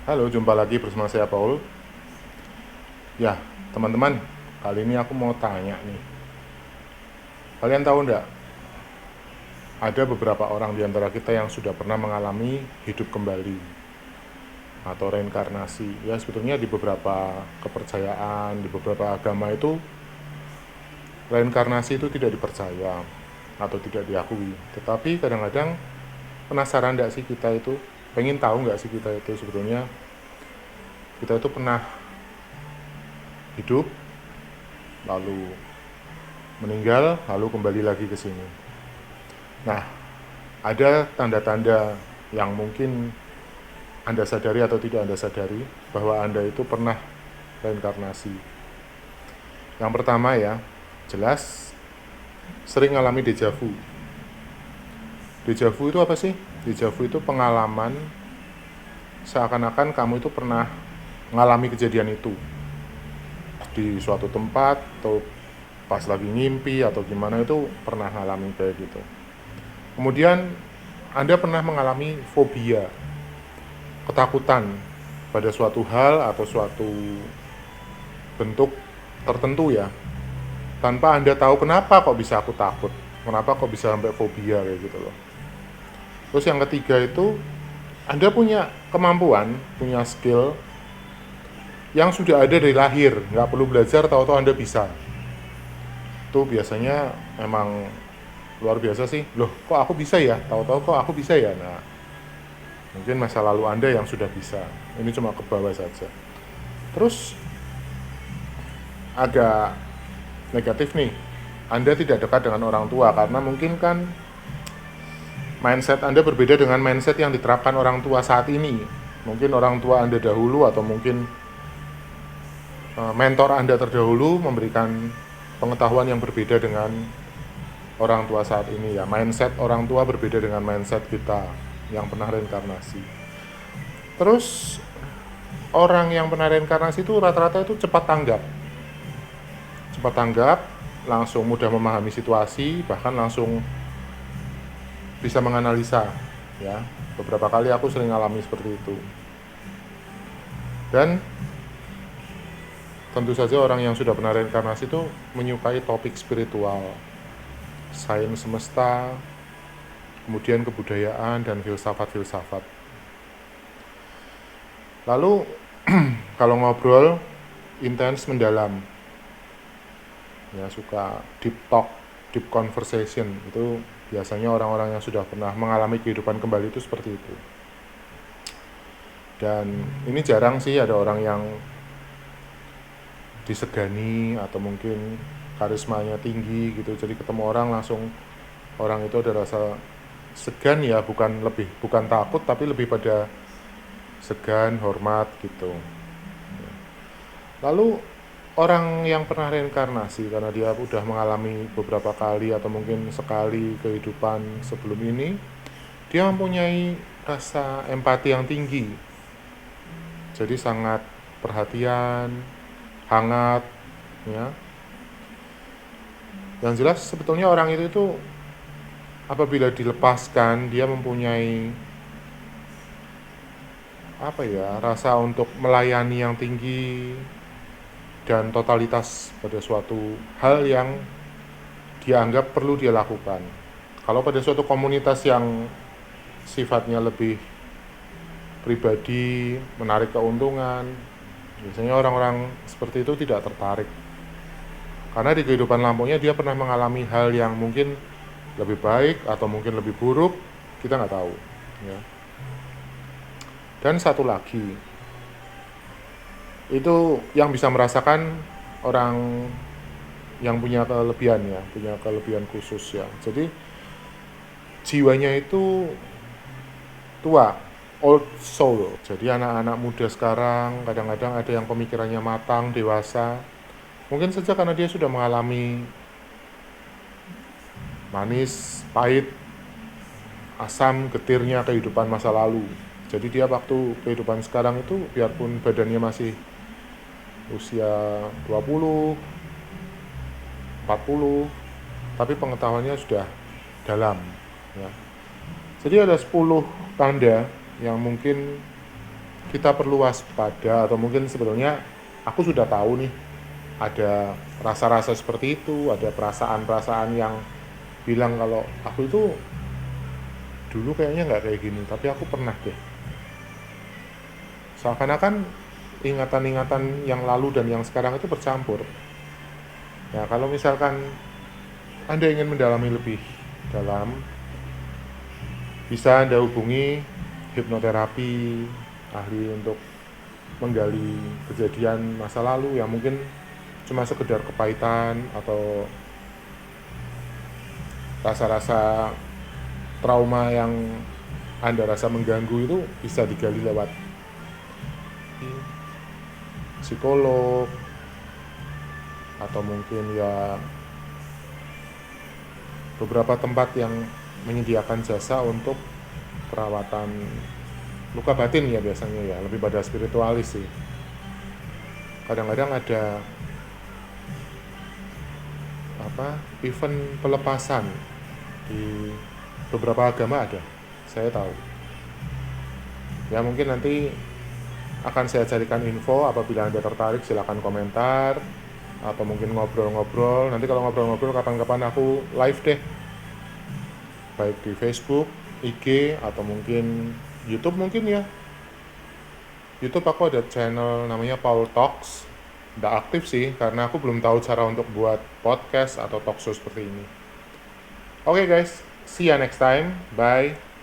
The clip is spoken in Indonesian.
Halo, jumpa lagi bersama saya Paul. Ya, teman-teman, kali ini aku mau tanya nih. Kalian tahu nggak, ada beberapa orang di antara kita yang sudah pernah mengalami hidup kembali atau reinkarnasi. Ya, sebetulnya di beberapa kepercayaan, di beberapa agama itu reinkarnasi itu tidak dipercaya atau tidak diakui. Tetapi kadang-kadang penasaran nggak sih kita itu, pengen tahu nggak sih kita itu sebetulnya kita itu pernah hidup lalu meninggal lalu kembali lagi ke sini. Nah, ada tanda-tanda yang mungkin Anda sadari atau tidak Anda sadari bahwa Anda itu pernah reinkarnasi. Yang pertama ya, jelas sering mengalami dejavu. Dejavu itu apa sih? Dejavu itu pengalaman seakan-akan kamu itu pernah mengalami kejadian itu di suatu tempat atau pas lagi ngimpi atau gimana itu pernah mengalami kayak gitu. Kemudian Anda pernah mengalami fobia, ketakutan pada suatu hal atau suatu bentuk tertentu ya, tanpa Anda tahu kenapa kok bisa aku takut, kenapa kok bisa sampai fobia kayak gitu loh. Terus yang ketiga itu Anda punya kemampuan, punya skill yang sudah ada dari lahir, nggak perlu belajar, tahu-tahu Anda bisa. Itu biasanya emang luar biasa sih. Loh, kok aku bisa ya? Tahu-tahu kok aku bisa ya? Nah, mungkin masa lalu Anda yang sudah bisa. Ini cuma ke bawah saja. Terus agak negatif nih. Anda tidak dekat dengan orang tua karena mungkin kan mindset Anda berbeda dengan mindset yang diterapkan orang tua saat ini. Mungkin orang tua Anda dahulu atau mungkin mentor Anda terdahulu memberikan pengetahuan yang berbeda dengan orang tua saat ini ya. Mindset orang tua berbeda dengan mindset kita yang pernah reinkarnasi. Terus orang yang pernah reinkarnasi itu rata-rata itu cepat tanggap, langsung mudah memahami situasi, bahkan langsung bisa menganalisa ya. Beberapa kali aku sering alami seperti itu. Dan tentu saja orang yang sudah pernah reinkarnasi itu menyukai topik spiritual, sains semesta, kemudian kebudayaan dan filsafat-filsafat. Lalu kalau ngobrol intens mendalam, ya suka deep talk, deep conversation, itu biasanya orang-orang yang sudah pernah mengalami kehidupan kembali itu seperti itu. Dan ini jarang sih ada orang yang disegani atau mungkin karismanya tinggi gitu, jadi ketemu orang langsung orang itu ada rasa segan ya, bukan takut tapi lebih pada segan, hormat gitu. Lalu orang yang pernah reinkarnasi karena dia udah mengalami beberapa kali atau mungkin sekali kehidupan sebelum ini, dia mempunyai rasa empati yang tinggi. Jadi sangat perhatian, hangat, ya. Yang jelas sebetulnya orang itu apabila dilepaskan dia mempunyai rasa untuk melayani yang tinggi dan totalitas pada suatu hal yang dia anggap perlu dia lakukan. Kalau pada suatu komunitas yang sifatnya lebih pribadi, menarik keuntungan, biasanya orang-orang seperti itu tidak tertarik. Karena di kehidupan lampaunya dia pernah mengalami hal yang mungkin lebih baik atau mungkin lebih buruk, kita nggak tahu. Ya. Dan satu lagi, itu yang bisa merasakan orang yang punya kelebihan ya, punya kelebihan khusus ya. Jadi jiwanya itu tua, old soul. Jadi anak-anak muda sekarang kadang-kadang ada yang pemikirannya matang, dewasa. Mungkin saja karena dia sudah mengalami manis, pahit, asam, getirnya kehidupan masa lalu. Jadi dia waktu kehidupan sekarang itu biarpun badannya masih usia 20, 40, tapi pengetahuannya sudah dalam ya. Jadi ada 10 tanda yang mungkin kita perlu waspada, atau mungkin sebetulnya aku sudah tahu nih ada rasa-rasa seperti itu, ada perasaan-perasaan yang bilang kalau aku itu dulu kayaknya nggak kayak gini, tapi aku pernah deh. Seakan-akan ingatan-ingatan yang lalu dan yang sekarang itu bercampur. Ya, kalau misalkan Anda ingin mendalami lebih dalam, bisa Anda hubungi hipnoterapi, ahli untuk menggali kejadian masa lalu yang mungkin cuma sekedar kepahitan atau rasa-rasa trauma yang Anda rasa mengganggu itu bisa digali lewat psikolog, atau mungkin ya beberapa tempat yang menyediakan jasa untuk perawatan luka batin ya, biasanya ya lebih pada spiritualis sih. Kadang-kadang ada event pelepasan di beberapa agama ada, saya tahu. Ya mungkin nanti akan saya carikan info, apabila Anda tertarik silakan komentar atau mungkin ngobrol-ngobrol. Nanti kalau ngobrol-ngobrol kapan-kapan aku live deh, baik di Facebook, IG, atau mungkin YouTube mungkin ya. YouTube aku ada channel namanya Paul Talks. Nggak aktif sih karena aku belum tahu cara untuk buat podcast atau talk show seperti ini. Oke guys, see you next time. Bye.